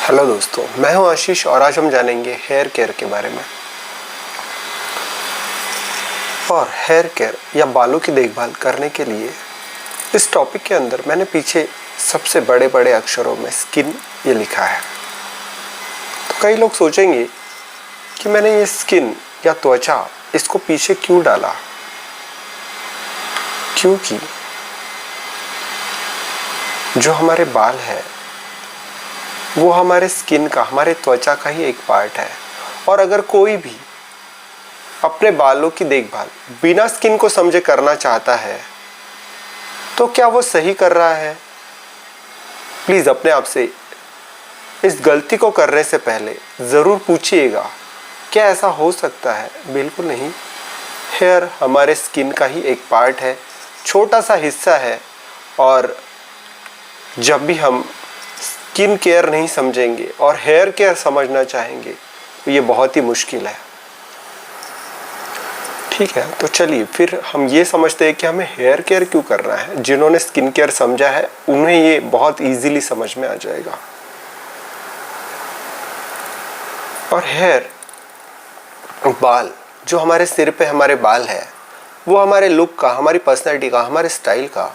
Hello दोस्तों, मैं हूं आशीष और आज हम जानेंगे हेयर केयर के बारे में। और हेयर केयर या बालों की देखभाल करने के लिए इस टॉपिक के अंदर मैंने पीछे सबसे बड़े बड़े अक्षरों में स्किन ये लिखा है। तो कई लोग सोचेंगे कि मैंने ये स्किन या त्वचा इसको पीछे क्यों डाला, क्योंकि जो हमारे बाल है वो हमारे स्किन का, हमारे त्वचा का ही एक पार्ट है। और अगर कोई भी अपने बालों की देखभाल बिना स्किन को समझे करना चाहता है तो क्या वो सही कर रहा है? प्लीज़ अपने आप से इस गलती को करने से पहले ज़रूर पूछिएगा, क्या ऐसा हो सकता है? बिल्कुल नहीं। हेयर हमारे स्किन का ही एक पार्ट है, छोटा सा हिस्सा है। और जब भी हम स्किन केयर नहीं समझेंगे और हेयर केयर समझना चाहेंगे तो ये बहुत ही मुश्किल है। ठीक है, तो चलिए फिर हम ये समझते हैं कि हमें हेयर केयर क्यों करना है। जिन्होंने स्किन केयर समझा है उन्हें ये बहुत इजीली समझ में आ जाएगा। और हेयर, बाल, जो हमारे सिर पे हमारे बाल है वो हमारे लुक का, हमारी पर्सनैलिटी का, हमारे स्टाइल का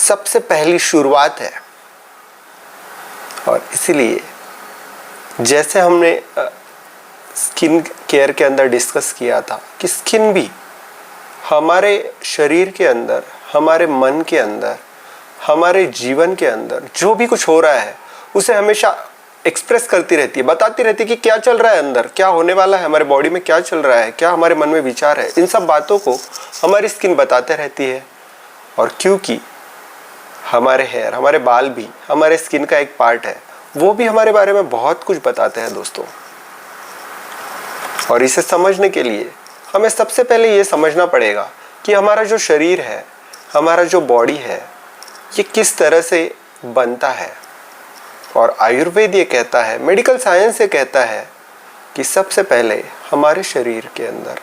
सबसे पहली शुरुआत है। और इसीलिए जैसे हमने स्किन केयर के अंदर डिस्कस किया था कि स्किन भी हमारे शरीर के अंदर, हमारे मन के अंदर, हमारे जीवन के अंदर जो भी कुछ हो रहा है उसे हमेशा एक्सप्रेस करती रहती है, बताती रहती है कि क्या चल रहा है अंदर, क्या होने वाला है, हमारे बॉडी में क्या चल रहा है, क्या हमारे मन में विचार है। इन सब बातों को हमारी स्किन बताते रहती है। और क्योंकि हमारे हेयर, हमारे बाल भी हमारे स्किन का एक पार्ट है, वो भी हमारे बारे में बहुत कुछ बताते हैं दोस्तों। और इसे समझने के लिए हमें सबसे पहले ये समझना पड़ेगा कि हमारा जो शरीर है, हमारा जो बॉडी है, ये किस तरह से बनता है। और आयुर्वेद ये कहता है, मेडिकल साइंस ये कहता है कि सबसे पहले हमारे शरीर के अंदर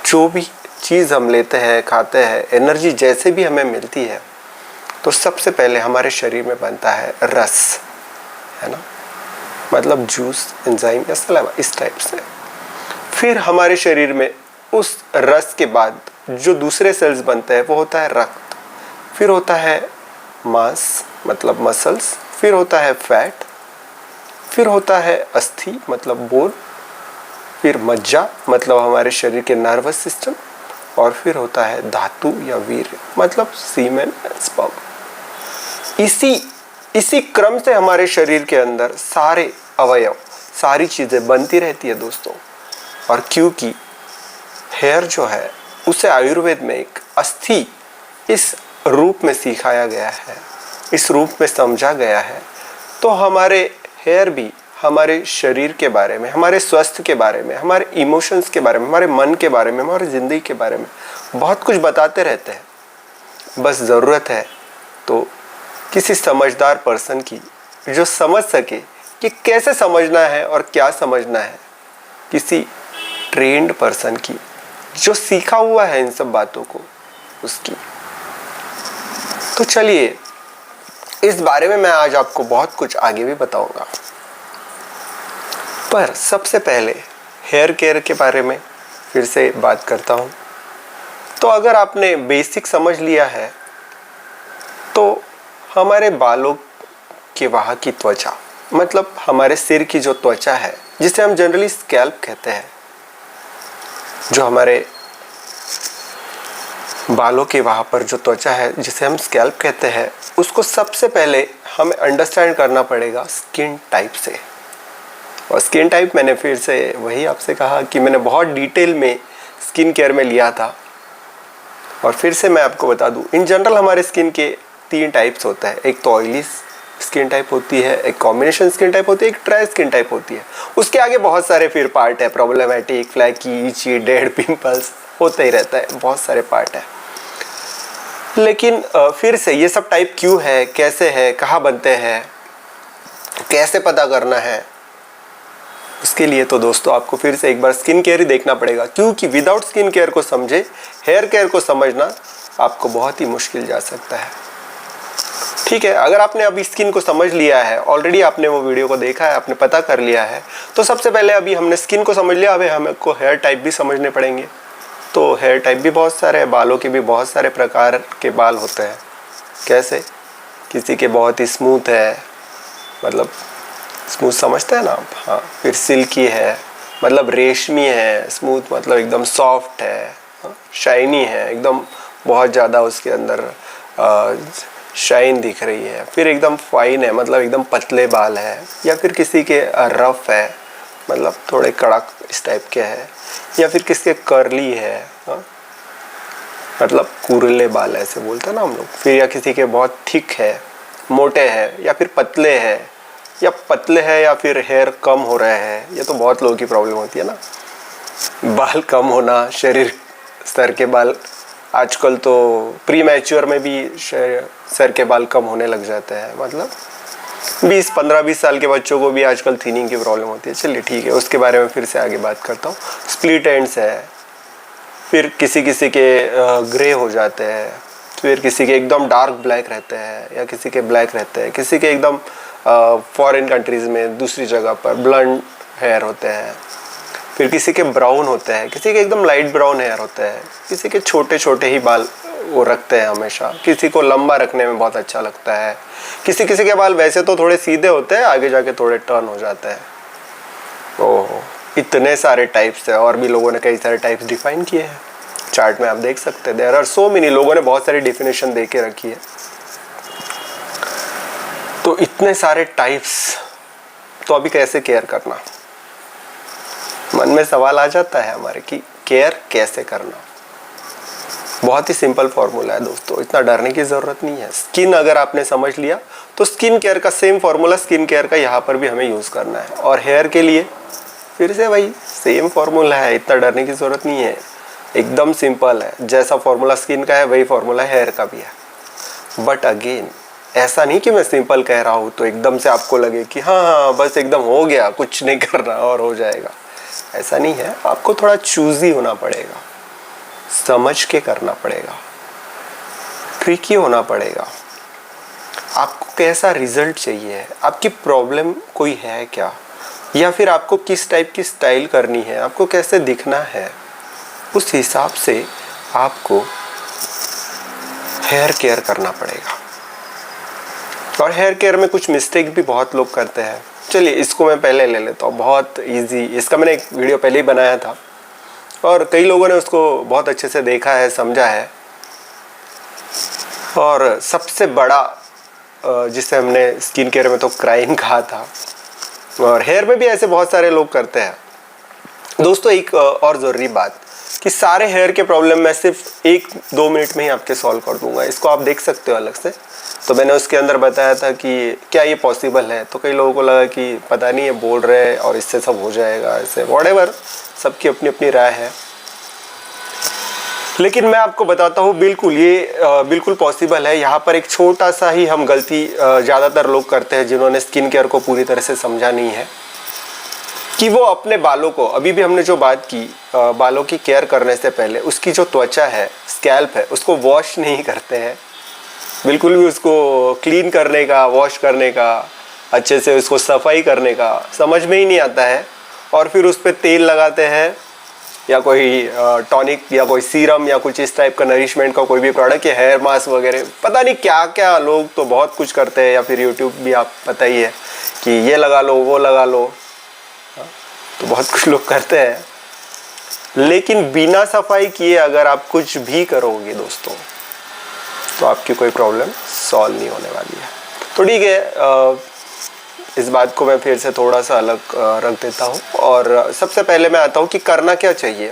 जो भी चीज़ हम लेते हैं, खाते हैं, एनर्जी जैसे भी हमें मिलती है, तो सबसे पहले हमारे शरीर में बनता है रस, है ना, मतलब जूस, एंजाइम या सलाइवा, इस टाइप से। फिर हमारे शरीर में उस रस के बाद जो दूसरे सेल्स बनते हैं वो होता है रक्त, फिर होता है मांस मतलब मसल्स, फिर होता है फैट, फिर होता है अस्थि मतलब बोन, फिर मज्जा मतलब हमारे शरीर के नर्वस सिस्टम, और फिर होता है धातु या वीर्य मतलब सीमेन एंड स्पर्म। इसी क्रम से हमारे शरीर के अंदर सारे अवयव, सारी चीज़ें बनती रहती है दोस्तों। और क्योंकि हेयर जो है उसे आयुर्वेद में एक अस्थि इस रूप में सिखाया गया है, इस रूप में समझा गया है, तो हमारे हेयर भी हमारे शरीर के बारे में, हमारे स्वास्थ्य के बारे में, हमारे इमोशंस के बारे में, हमारे मन के बारे में, हमारी ज़िंदगी के बारे में बहुत कुछ बताते रहते हैं। बस ज़रूरत है तो किसी समझदार पर्सन की जो समझ सके कि कैसे समझना है और क्या समझना है, किसी ट्रेंड पर्सन की जो सीखा हुआ है इन सब बातों को, उसकी। तो चलिए इस बारे में मैं आज आपको बहुत कुछ आगे भी बताऊंगा। पर सबसे पहले हेयर केयर के बारे में फिर से बात करता हूं। तो अगर आपने बेसिक समझ लिया है तो हमारे बालों के वहाँ की त्वचा, मतलब हमारे सिर की जो त्वचा है जिसे हम जनरली स्कैल्प कहते हैं, जो हमारे बालों के वहाँ पर जो त्वचा है जिसे हम स्कैल्प कहते हैं, उसको सबसे पहले हमें अंडरस्टैंड करना पड़ेगा स्किन टाइप से। और स्किन टाइप मैंने फिर से वही आपसे कहा कि मैंने बहुत डिटेल में स्किन केयर में लिया था। और फिर से मैं आपको बता दूं, इन जनरल हमारे स्किन के 3 टाइप्स होता है। एक तो ऑयली स्किन टाइप होती है, एक कॉम्बिनेशन स्किन टाइप होती है, एक ड्राई स्किन टाइप होती है। उसके आगे बहुत सारे फिर पार्ट है, प्रॉब्लमेटिक, फ्लैकी, इची, डेड, पिंपल्स होता ही रहता है, बहुत सारे पार्ट है। लेकिन फिर से ये सब टाइप क्यों है, कैसे है, कहाँ बनते हैं, कैसे पता करना है, उसके लिए तो दोस्तों आपको फिर से एक बार स्किन केयर ही देखना पड़ेगा। क्योंकि विदाउट स्किन केयर को समझे हेयर केयर को समझना आपको बहुत ही मुश्किल जा सकता है। ठीक है, अगर आपने अभी स्किन को समझ लिया है, ऑलरेडी आपने वो वीडियो को देखा है, आपने पता कर लिया है, तो सबसे पहले अभी हमने स्किन को समझ लिया, अभी हमको हेयर टाइप भी समझने पड़ेंगे। तो हेयर टाइप भी बहुत सारे हैं, बालों के भी बहुत सारे प्रकार के बाल होते हैं। कैसे? किसी के बहुत ही स्मूथ है, मतलब स्मूथ समझते हैं ना आप, हाँ। फिर सिल्की है, मतलब रेशमी है, स्मूथ मतलब एकदम सॉफ्ट है, शाइनी है, एकदम बहुत ज़्यादा उसके अंदर शाइन दिख रही है। फिर एकदम फाइन है, मतलब एकदम पतले बाल है। या फिर किसी के रफ है, मतलब थोड़े कड़क इस टाइप के है। या फिर किसी के कर्ली है, मतलब कुरले बाल ऐसे बोलते हैं ना हम लोग। फिर या किसी के बहुत थिक है, मोटे हैं, या फिर पतले हैं, या फिर हेयर कम हो रहे हैं। ये तो बहुत लोगों की प्रॉब्लम होती है ना, बाल कम होना, शरीर सर के बाल। आजकल तो प्री मैच्योर में भी सर के बाल कम होने लग जाते हैं, मतलब 15-20 साल के बच्चों को भी आजकल थिनिंग की प्रॉब्लम होती है। चलिए ठीक है, उसके बारे में फिर से आगे बात करता हूँ। स्प्लिट एंड्स है, फिर किसी किसी के ग्रे हो जाते हैं, फिर किसी के एकदम डार्क ब्लैक रहते हैं, या किसी के ब्लैक रहते हैं, किसी के एकदम फॉरेन कंट्रीज़ में दूसरी जगह पर ब्लंड हेयर होते हैं। फिर किसी के ब्राउन होते हैं, किसी के एकदम लाइट ब्राउन हेयर होते हैं, किसी के छोटे छोटे ही बाल वो रखते हैं हमेशा, किसी को लंबा रखने में बहुत अच्छा लगता है। किसी किसी के बाल वैसे तो थोड़े सीधे होते हैं, आगे जाके थोड़े टर्न हो जाते हैं। ओह, इतने सारे टाइप्स है, और भी लोगों ने कई सारे टाइप्स डिफाइन किए हैं। चार्ट में आप देख सकते हैं, देयर आर सो मेनी, लोगों ने बहुत सारी डिफिनेशन दे के रखी है। तो इतने सारे टाइप्स, तो अभी कैसे केयर करना, मन में सवाल आ जाता है हमारे कि केयर कैसे करना। बहुत ही सिंपल फॉर्मूला है दोस्तों, इतना डरने की ज़रूरत नहीं है। स्किन अगर आपने समझ लिया तो स्किन केयर का सेम फॉर्मूला स्किन केयर का यहाँ पर भी हमें यूज़ करना है। और हेयर के लिए फिर से वही सेम फॉर्मूला है, इतना डरने की ज़रूरत नहीं है, एकदम सिंपल है। जैसा फॉर्मूला स्किन का है वही फॉर्मूला हेयर का भी है। बट अगेन ऐसा नहीं कि मैं सिंपल कह रहा हूँ तो एकदम से आपको लगे कि हाँ बस एकदम हो गया, कुछ नहीं करना और हो जाएगा। ऐसा नहीं है, आपको थोड़ा चूज़ी होना पड़ेगा, समझ के करना पड़ेगा, ट्रिकी होना पड़ेगा। आपको कैसा रिजल्ट चाहिए, आपकी प्रॉब्लम कोई है क्या, या फिर आपको किस टाइप की स्टाइल करनी है, आपको कैसे दिखना है, उस हिसाब से आपको हेयर केयर करना पड़ेगा। और हेयर केयर में कुछ मिस्टेक भी बहुत लोग करते हैं। चलिए इसको मैं पहले ले लेता हूँ, बहुत इजी। इसका मैंने एक वीडियो पहले ही बनाया था और कई लोगों ने उसको बहुत अच्छे से देखा है, समझा है। और सबसे बड़ा जिसे हमने स्किन केयर में तो क्राइम कहा था, और हेयर में भी ऐसे बहुत सारे लोग करते हैं दोस्तों। एक और ज़रूरी बात कि सारे हेयर के प्रॉब्लम मैं सिर्फ 1-2 मिनट में ही आपके सॉल्व कर दूंगा। इसको आप देख सकते हो अलग से। तो मैंने उसके अंदर बताया था कि क्या ये पॉसिबल है, तो कई लोगों को लगा कि पता नहीं है बोल रहे और इससे सब हो जाएगा, ऐसे व्हाटएवर, सबकी अपनी अपनी राय है। लेकिन मैं आपको बताता हूँ बिल्कुल ये बिल्कुल पॉसिबल है। यहाँ पर एक छोटा सा ही हम गलती ज़्यादातर लोग करते हैं जिन्होंने स्किन केयर को पूरी तरह से समझा नहीं है, कि वो अपने बालों को, अभी भी हमने जो बात की बालों की केयर करने से पहले उसकी जो त्वचा है, स्कैल्प है, उसको वॉश नहीं करते हैं बिल्कुल भी। उसको क्लीन करने का, वॉश करने का, अच्छे से उसको सफाई करने का समझ में ही नहीं आता है। और फिर उस पर तेल लगाते हैं या कोई टॉनिक या कोई सीरम या कुछ इस टाइप का नरिशमेंट का कोई भी प्रोडक्ट, या हेयर मास्क वगैरह, पता नहीं क्या क्या लोग तो बहुत कुछ करते हैं। या फिर यूट्यूब भी आप पता ही है कि ये लगा लो, वो लगा लो, तो बहुत कुछ लोग करते हैं। लेकिन बिना सफाई किए अगर आप कुछ भी करोगे दोस्तों, तो आपकी कोई प्रॉब्लम सॉल्व नहीं होने वाली है। तो ठीक है, इस बात को मैं फिर से थोड़ा सा अलग रख देता हूँ। और सबसे पहले मैं आता हूँ कि करना क्या चाहिए।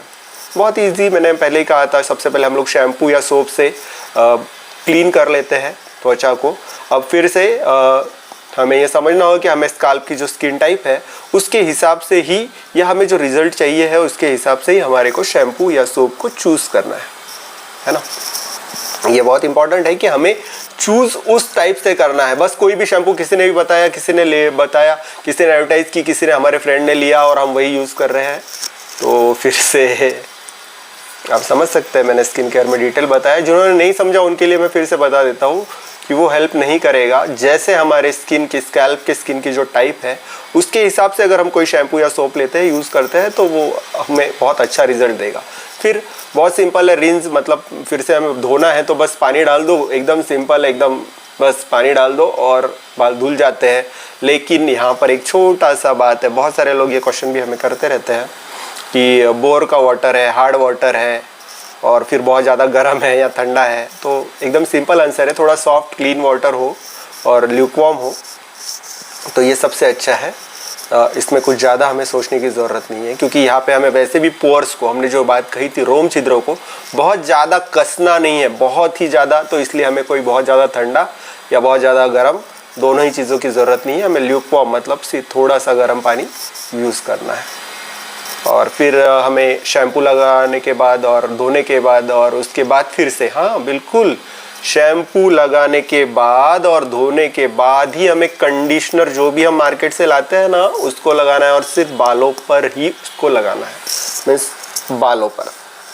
बहुत इजी, मैंने पहले ही कहा था, सबसे पहले हम लोग शैम्पू या सोप से क्लीन कर लेते हैं त्वचा को। अब फिर से हमें ये समझना होगा कि हमें स्काल्प की जो स्किन टाइप है उसके हिसाब से ही, या हमें जो रिजल्ट चाहिए है उसके हिसाब से ही हमारे को शैम्पू या सोप को चूज़ करना है ना। ये बहुत इंपॉर्टेंट है कि हमें चूज़ उस टाइप से करना है। बस कोई भी शैम्पू किसी ने भी बताया, किसी ने एडवर्टाइज़ की, किसी ने, हमारे फ्रेंड ने लिया और हम वही यूज़ कर रहे हैं, तो फिर से आप समझ सकते हैं। मैंने स्किन केयर में डिटेल बताया, जिन्होंने नहीं समझा उनके लिए मैं फिर से बता देता हूँ कि वो हेल्प नहीं करेगा। जैसे हमारे स्किन की, स्कैल्प के स्किन की जो टाइप है उसके हिसाब से अगर हम कोई शैम्पू या सोप लेते हैं, यूज़ करते हैं, तो वो हमें बहुत अच्छा रिजल्ट देगा। फिर बहुत सिंपल है, रिंस मतलब फिर से हमें धोना है तो बस पानी डाल दो, एकदम सिंपल है, एकदम बस पानी डाल दो और बाल धुल जाते हैं। लेकिन यहाँ पर एक छोटा सा बात है, बहुत सारे लोग ये क्वेश्चन भी हमें करते रहते हैं कि बोर का वाटर है, हार्ड वाटर है और फिर बहुत ज़्यादा गर्म है या ठंडा है। तो एकदम सिंपल आंसर है, थोड़ा सॉफ्ट क्लीन वाटर हो और ल्यूकवार्म हो तो ये सबसे अच्छा है। इसमें कुछ ज़्यादा हमें सोचने की ज़रूरत नहीं है, क्योंकि यहाँ पे हमें वैसे भी पोर्स को, हमने जो बात कही थी रोम छिद्रों को, बहुत ज़्यादा कसना नहीं है, बहुत ही ज़्यादा, तो इसलिए हमें कोई बहुत ज़्यादा ठंडा या बहुत ज़्यादा गर्म, दोनों ही चीज़ों की ज़रूरत नहीं है। हमें ल्यूकवार्म मतलब सिर्फ थोड़ा सा गर्म पानी यूज़ करना है। और फिर हमें शैम्पू लगाने के बाद और धोने के बाद और उसके बाद फिर से, हाँ बिल्कुल, शैम्पू लगाने के बाद और धोने के बाद ही हमें कंडीशनर जो भी हम मार्केट से लाते हैं ना उसको लगाना है, और सिर्फ बालों पर ही उसको लगाना है। मीन्स बालों पर,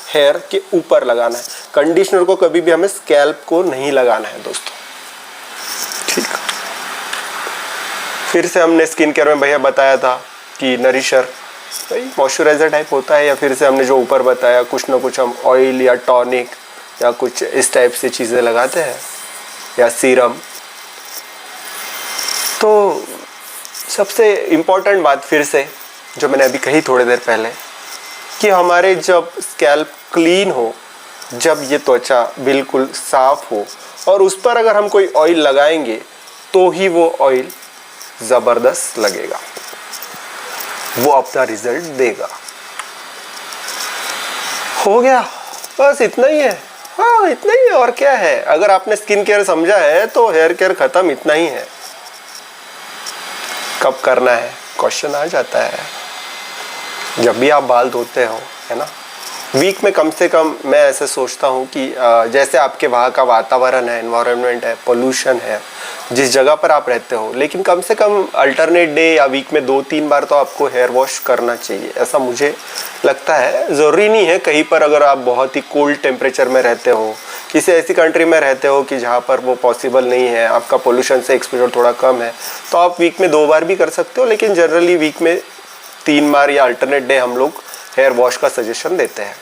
हेयर के ऊपर लगाना है। कंडीशनर को कभी भी हमें स्कैल्प को नहीं लगाना है दोस्तों, ठीक। फिर से हमने स्किन केयर में भैया बताया था कि नरिशर भाई मॉइस्चराइजर टाइप होता है, या फिर से हमने जो ऊपर बताया कुछ ना कुछ हम ऑयल या टॉनिक या कुछ इस टाइप से चीज़ें लगाते हैं या सीरम। तो सबसे इम्पोर्टेंट बात फिर से जो मैंने अभी कही थोड़ी देर पहले कि हमारे जब स्कैल्प क्लीन हो, जब ये त्वचा बिल्कुल साफ हो और उस पर अगर हम कोई ऑयल लगाएंगे तो ही वो ऑयल ज़बरदस्त लगेगा, वो अपना रिजल्ट देगा। हो गया, बस इतना ही है। हाँ इतना ही है, और क्या है। अगर आपने स्किन केयर समझा है तो हेयर केयर खत्म, इतना ही है। कब करना है क्वेश्चन आ जाता है जब भी आप बाल धोते हो, है ना। वीक में कम से कम मैं ऐसे सोचता हूँ कि जैसे आपके वहाँ का वातावरण है, एनवायरनमेंट है, पोल्यूशन है, जिस जगह पर आप रहते हो, लेकिन कम से कम अल्टरनेट डे या वीक में 2-3 बार तो आपको हेयर वॉश करना चाहिए, ऐसा मुझे लगता है। ज़रूरी नहीं है कहीं पर, अगर आप बहुत ही कोल्ड टेम्परेचर में रहते हो, किसी ऐसी कंट्री में रहते हो कि जहाँ पर वो पॉसिबल नहीं है, आपका पोल्यूशन से एक्सपोजर थोड़ा कम है, तो आप वीक में 2 बार भी कर सकते हो। लेकिन जनरली वीक में 3 बार या अल्टरनेट डे हम लोग हेयर वॉश का सजेशन देते हैं।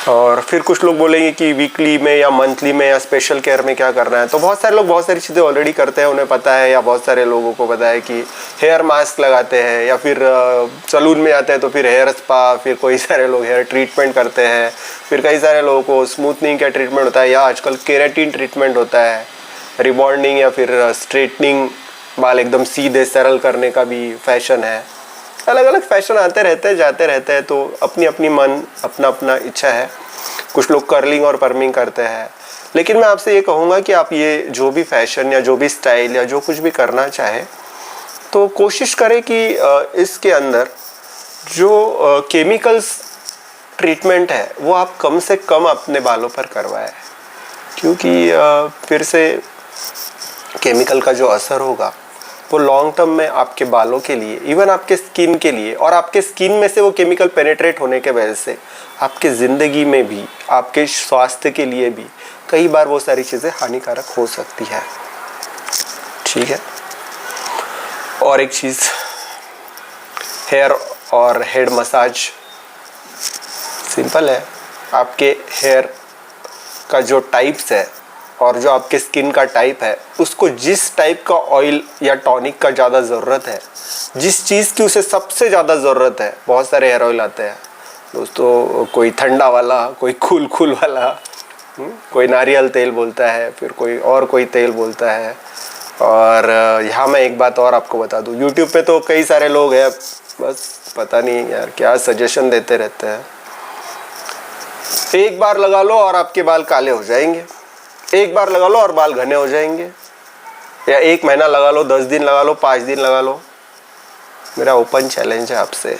और फिर कुछ लोग बोलेंगे कि वीकली में या मंथली में या स्पेशल केयर में क्या करना है। तो बहुत सारे लोग बहुत सारी चीज़ें ऑलरेडी करते हैं, उन्हें पता है, या बहुत सारे लोगों को पता है कि हेयर मास्क लगाते हैं, या फिर सलून में जाते हैं तो फिर हेयर स्पा, फिर कोई सारे लोग हेयर ट्रीटमेंट करते हैं, फिर कई सारे लोगों को स्मूथनिंग का ट्रीटमेंट होता है, या आजकल केराटिन ट्रीटमेंट होता है, रिबॉन्डिंग या फिर स्ट्रेटनिंग, बाल एकदम सीधे सरल करने का भी फैशन है। अलग अलग फैशन आते रहते हैं, जाते रहते हैं, तो अपनी अपनी मन, अपना अपना इच्छा है। कुछ लोग कर्लिंग और परमिंग करते हैं। लेकिन मैं आपसे ये कहूँगा कि आप ये जो भी फैशन या जो भी स्टाइल या जो कुछ भी करना चाहे तो कोशिश करें कि इसके अंदर जो केमिकल्स ट्रीटमेंट है वो आप कम से कम अपने बालों पर करवाएं, क्योंकि फिर से केमिकल का जो असर होगा वो लॉन्ग टर्म में आपके बालों के लिए, इवन आपके स्किन के लिए, और आपके स्किन में से वो केमिकल पेनिट्रेट होने के वजह से आपके ज़िंदगी में भी, आपके स्वास्थ्य के लिए भी कई बार वो सारी चीज़ें हानिकारक हो सकती है, ठीक है। और एक चीज़, हेयर और हेड मसाज सिंपल है। आपके हेयर का जो टाइप्स है और जो आपके स्किन का टाइप है, उसको जिस टाइप का ऑयल या टॉनिक का ज़्यादा ज़रूरत है, जिस चीज़ की उसे सबसे ज़्यादा ज़रूरत है, बहुत सारे हेयर ऑयल आते हैं दोस्तों, कोई ठंडा वाला, कोई कूल वाला, कोई नारियल तेल बोलता है, फिर कोई तेल बोलता है। और यहाँ मैं एक बात और आपको बता दूँ, यूट्यूब पे तो कई सारे लोग हैं, बस पता नहीं यार क्या सजेशन देते रहते हैं। एक बार लगा लो और आपके बाल काले हो जाएंगे, एक बार लगा लो और बाल घने हो जाएंगे, या 1 महीना लगा लो, 10 दिन लगा लो, 5 दिन लगा लो। मेरा ओपन चैलेंज है आपसे,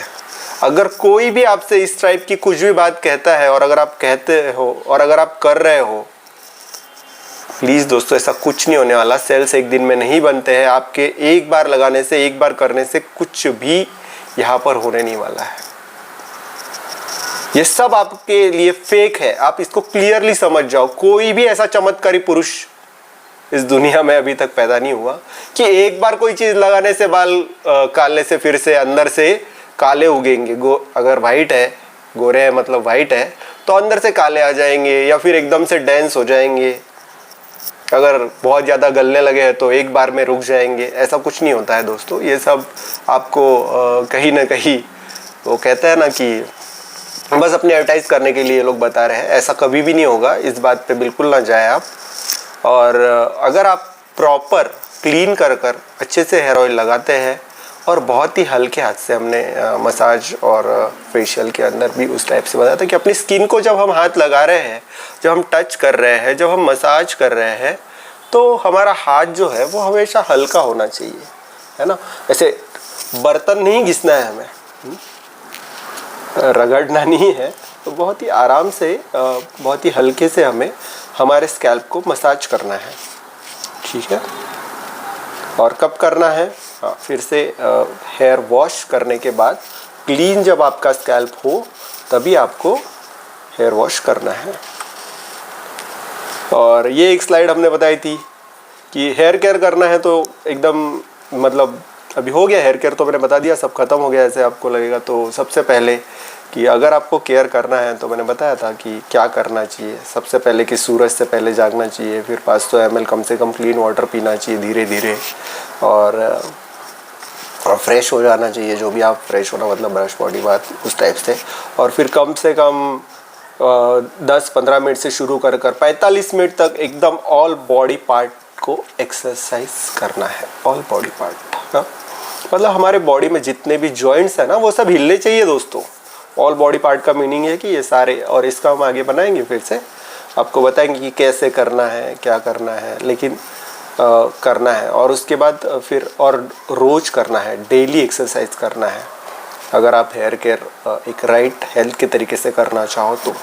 अगर कोई भी आपसे इस टाइप की कुछ भी बात कहता है और अगर आप कहते हो और अगर आप कर रहे हो, प्लीज़ दोस्तों ऐसा कुछ नहीं होने वाला। सेल्स एक दिन में नहीं बनते हैं, आपके एक बार लगाने से, एक बार करने से कुछ भी यहाँ पर होने नहीं वाला है। ये सब आपके लिए फेक है, आप इसको क्लियरली समझ जाओ। कोई भी ऐसा चमत्कारी पुरुष इस दुनिया में अभी तक पैदा नहीं हुआ कि एक बार कोई चीज लगाने से बाल काले से फिर से अंदर से काले उगेंगे। अगर वाइट है, गोरे है मतलब वाइट है, तो अंदर से काले आ जाएंगे या फिर एकदम से डेंस हो जाएंगे। अगर बहुत ज़्यादा गलने लगे हैं तो एक बार में रुक जाएंगे। ऐसा कुछ नहीं होता है दोस्तों। ये सब आपको कहीं ना कहीं वो कहते हैं ना कि बस अपने एडवर्टाइज करने के लिए ये लोग बता रहे हैं। ऐसा कभी भी नहीं होगा, इस बात पे बिल्कुल ना जाए आप। और अगर आप प्रॉपर क्लीन कर अच्छे से हेयर ऑयल लगाते हैं और बहुत ही हल्के हाथ से, हमने मसाज और फेशियल के अंदर भी उस टाइप से बताया था कि अपनी स्किन को जब हम हाथ लगा रहे हैं, जब हम टच कर रहे हैं, जब हम मसाज कर रहे हैं, तो हमारा हाथ जो है वो हमेशा हल्का होना चाहिए, है ना। ऐसे बर्तन नहीं घिसना है हमें, रगड़ना नहीं है। तो बहुत ही आराम से, बहुत ही हल्के से हमें हमारे स्कैल्प को मसाज करना है, ठीक है। और कब करना है? फिर से हेयर वॉश करने के बाद, क्लीन जब आपका स्कैल्प हो तभी आपको हेयर वॉश करना है। और ये एक स्लाइड हमने बताई थी कि हेयर केयर करना है तो एकदम मतलब अभी हो गया हेयर केयर तो मैंने बता दिया, सब खत्म हो गया ऐसे आपको लगेगा। तो सबसे पहले कि अगर आपको केयर करना है तो मैंने बताया था कि क्या करना चाहिए। सबसे पहले कि सूरज से पहले जागना चाहिए, फिर 500 ml कम से कम क्लीन वाटर पीना चाहिए धीरे धीरे, और फ्रेश हो जाना चाहिए। जो भी आप फ्रेश होना मतलब ब्रश बॉडी बात उस टाइप से। और फिर कम से कम 10-15 मिनट से शुरू कर 45 मिनट तक एकदम ऑल बॉडी पार्ट को एक्सरसाइज करना है। ऑल बॉडी पार्ट मतलब हमारे बॉडी में जितने भी जॉइंट्स है ना वो सब हिलने चाहिए दोस्तों। ऑल बॉडी पार्ट का मीनिंग है कि ये सारे, और इसका हम आगे बनाएंगे, फिर से आपको बताएंगे कि कैसे करना है, क्या करना है, लेकिन करना है। और उसके बाद फिर और रोज़ करना है, डेली एक्सरसाइज करना है अगर आप हेयर केयर एक राइट हेल्थ के तरीके से करना चाहो तो।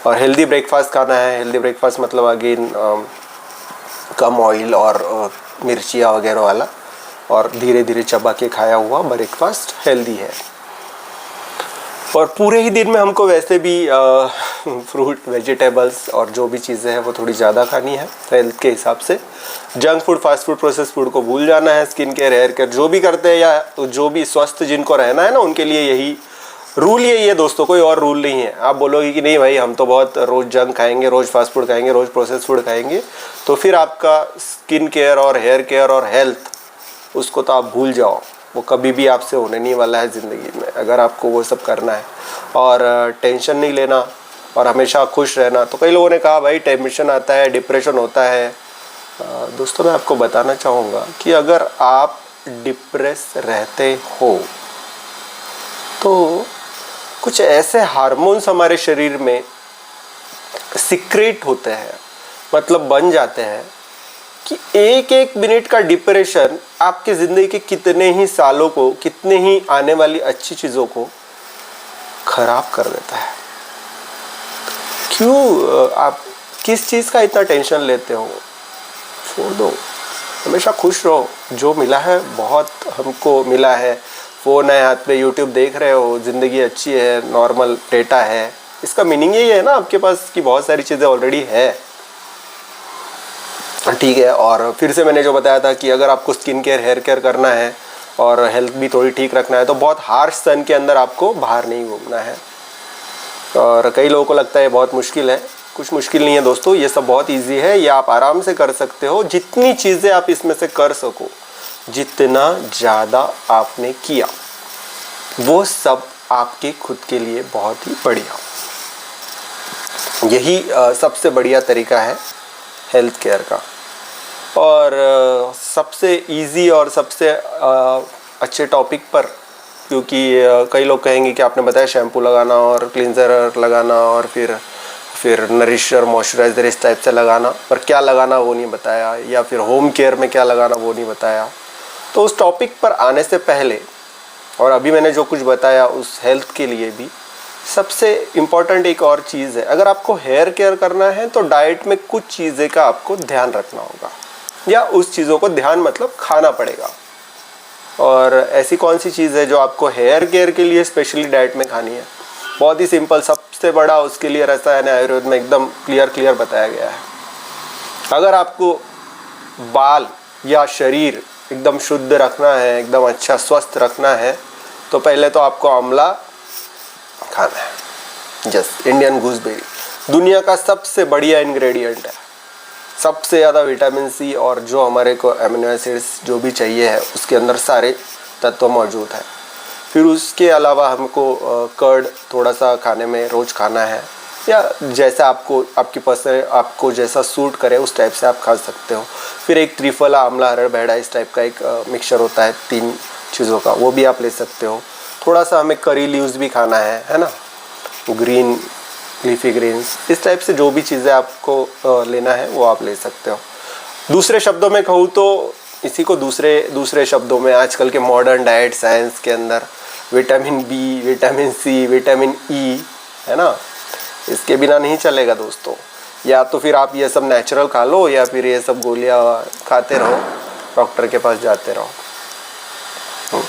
और हेल्दी ब्रेकफास्ट खाना है। हेल्दी ब्रेकफास्ट मतलब अगेन कम ऑयल और मिर्चियाँ वगैरह वाला, और धीरे धीरे चबा के खाया हुआ ब्रेकफास्ट हेल्दी है। और पूरे ही दिन में हमको वैसे भी फ्रूट, वेजिटेबल्स और जो भी चीज़ें हैं वो थोड़ी ज़्यादा खानी है हेल्थ के हिसाब से। Junk food, fast food, process food को भूल जाना है। स्किन केयर, हेयर केयर जो भी करते हैं या जो भी स्वस्थ जिनको रहना है ना, उनके लिए यही रूल यही है दोस्तों, कोई और रूल नहीं है। आप बोलोगे कि नहीं भाई हम तो बहुत रोज़ जंक खाएंगे, रोज़ फास्ट फूड खाएंगे, रोज़ प्रोसेस फूड खाएंगे, तो फिर आपका स्किन केयर और हेयर केयर और हेल्थ उसको तो आप भूल जाओ। वो कभी भी आपसे होने नहीं वाला है ज़िंदगी में अगर आपको वो सब करना है। और टेंशन नहीं लेना और हमेशा खुश रहना। तो कई लोगों ने कहा भाई टेंशन आता है, डिप्रेशन होता है। दोस्तों मैं आपको बताना चाहूँगा कि अगर आप डिप्रेस रहते हो तो कुछ ऐसे हार्मोन्स हमारे शरीर में सीक्रेट होते हैं, मतलब बन जाते हैं कि एक एक मिनट का डिप्रेशन आपके ज़िंदगी के कितने ही सालों को, कितने ही आने वाली अच्छी चीज़ों को खराब कर देता है। क्यों आप किस चीज़ का इतना टेंशन लेते हो? छोड़ दो, हमेशा खुश रहो। जो मिला है बहुत हमको मिला है। फ़ोन है हाथ में, यूट्यूब देख रहे हो, ज़िंदगी अच्छी है, नॉर्मल डेटा है। इसका मीनिंग यही है ना आपके पास कि बहुत सारी चीज़ें ऑलरेडी है, ठीक है। और फिर से मैंने जो बताया था कि अगर आपको स्किन केयर, हेयर केयर करना है और हेल्थ भी थोड़ी ठीक रखना है तो बहुत हार्श सन के अंदर आपको बाहर नहीं घूमना है। और कई लोगों को लगता है बहुत मुश्किल है, कुछ मुश्किल नहीं है दोस्तों, ये सब बहुत इजी है, ये आप आराम से कर सकते हो। जितनी चीज़ें आप इसमें से कर सको, जितना ज़्यादा आपने किया वो सब आपके खुद के लिए बहुत ही बढ़िया। यही सबसे बढ़िया तरीका है हेल्थ केयर का। और सबसे इजी और सबसे अच्छे टॉपिक पर, क्योंकि कई लोग कहेंगे कि आपने बताया शैम्पू लगाना और क्लींजर लगाना और फिर नरिशर, मॉइस्चराइज़र इस टाइप से लगाना, पर क्या लगाना वो नहीं बताया, या फिर होम केयर में क्या लगाना वो नहीं बताया। तो उस टॉपिक पर आने से पहले और अभी मैंने जो कुछ बताया उस हेल्थ के लिए भी सबसे इम्पॉर्टेंट एक और चीज़ है। अगर आपको हेयर केयर करना है तो डाइट में कुछ चीज़ें का आपको ध्यान रखना होगा, या उस चीज़ों को ध्यान मतलब खाना पड़ेगा। और ऐसी कौन सी चीज़ है जो आपको हेयर केयर के लिए स्पेशली डाइट में खानी है? बहुत ही सिंपल, सबसे बड़ा उसके लिए रसायन आयुर्वेद में एकदम क्लियर बताया गया है। अगर आपको बाल या शरीर एकदम शुद्ध रखना है, एकदम अच्छा स्वस्थ रखना है, तो पहले तो आपको आंवला खाना है। जस्ट इंडियन गूसबेरी दुनिया का सबसे बढ़िया इंग्रेडिएंट है, सबसे ज़्यादा विटामिन सी और जो हमारे को अमीनो एसिड्स जो भी चाहिए है उसके अंदर सारे तत्व मौजूद है। फिर उसके अलावा हमको कर्ड थोड़ा सा खाने में रोज़ खाना है, या जैसा आपको आपकी पसंद आपको जैसा सूट करे उस टाइप से आप खा सकते हो। फिर एक त्रिफला, आंवला, हरड़, बैड़ा इस टाइप का एक मिक्सचर होता है 3 चीज़ों का, वो भी आप ले सकते हो। थोड़ा सा हमें करी लीव्स भी खाना है ना, ग्रीन लीफी ग्रीन्स, इस टाइप से जो भी चीज़ें आपको लेना है वो आप ले सकते हो। दूसरे शब्दों में कहूँ तो इसी को दूसरे शब्दों में आजकल के मॉडर्न डाइट साइंस के अंदर vitamin b, vitamin c, vitamin e, है ना, इसके बिना नहीं चलेगा दोस्तों। या तो फिर आप ये सब नेचुरल खा लो, या फिर ये सब गोलियां खाते रहो, डॉक्टर के पास जाते रहो।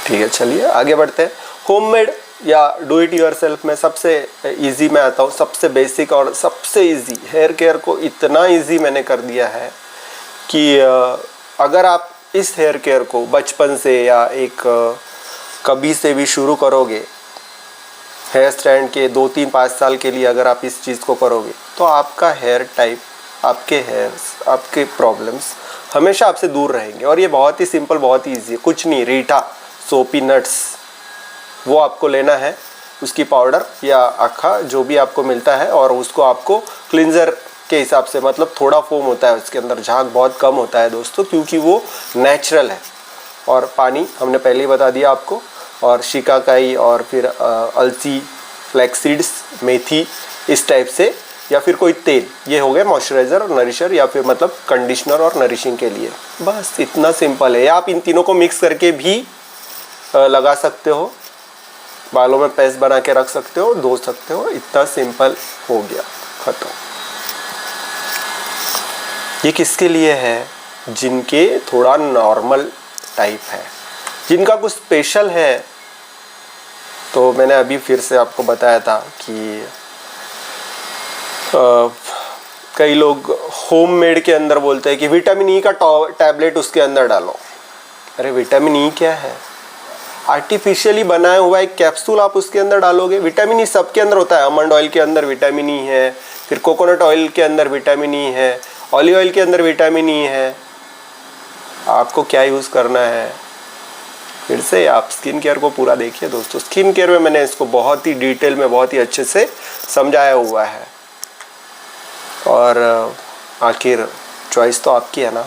ठीक है, चलिए आगे बढ़ते हैं। होममेड या डू इट योरसेल्फ में सबसे इजी मैं आता हूँ, सबसे बेसिक और सबसे इजी हेयर केयर को इतना इजी मैंने कर दिया है कि अगर आप इस हेयर केयर को बचपन से या एक कभी से भी शुरू करोगे, हेयर स्टैंड के 2, 3, 5 साल के लिए अगर आप इस चीज़ को करोगे, तो आपका हेयर टाइप, आपके हेयर्स, आपके प्रॉब्लम्स हमेशा आपसे दूर रहेंगे। और ये बहुत ही सिंपल, बहुत ही ईजी है, कुछ नहीं, रीठा, सोपी नट्स, वो आपको लेना है, उसकी पाउडर या आखा जो भी आपको मिलता है, और उसको आपको क्लिंजर के हिसाब से, मतलब थोड़ा फोम होता है उसके अंदर, झाग बहुत कम होता है दोस्तों, क्योंकि वो नेचुरल है। और पानी हमने पहले ही बता दिया आपको, और शिकाकाई और फिर अलसी, फ्लैक्स सीड्स, मेथी, इस टाइप से, या फिर कोई तेल, ये हो गए मॉइस्चराइज़र और नरिशर, या फिर मतलब कंडीशनर और नरिशिंग के लिए। बस इतना सिंपल है। या आप इन तीनों को मिक्स करके भी लगा सकते हो, बालों में पेस्ट बना के रख सकते हो, धो सकते हो, इतना सिंपल हो गया, खत्म। ये किसके लिए है? जिनके थोड़ा नॉर्मल टाइप है, जिनका कुछ स्पेशल है। तो मैंने अभी फिर से आपको बताया था कि कई लोग होममेड के अंदर बोलते हैं कि विटामिन ई का टैबलेट उसके अंदर डालो। अरे विटामिन ई क्या है? आर्टिफिशियली बनाया हुआ एक कैप्सूल आप उसके अंदर डालोगे। विटामिन ई सबके अंदर होता है, आमंड ऑयल के अंदर विटामिन ई है, फिर कोकोनट ऑयल के अंदर विटामिन ई है, ऑलिव ऑयल के अंदर विटामिन ई है। आपको क्या यूज़ करना है? फिर से आप स्किन केयर को पूरा देखिए दोस्तों। स्किन केयर में मैंने इसको बहुत ही डिटेल में, बहुत ही अच्छे से समझाया हुआ है। और आखिर चॉइस तो आपकी है ना,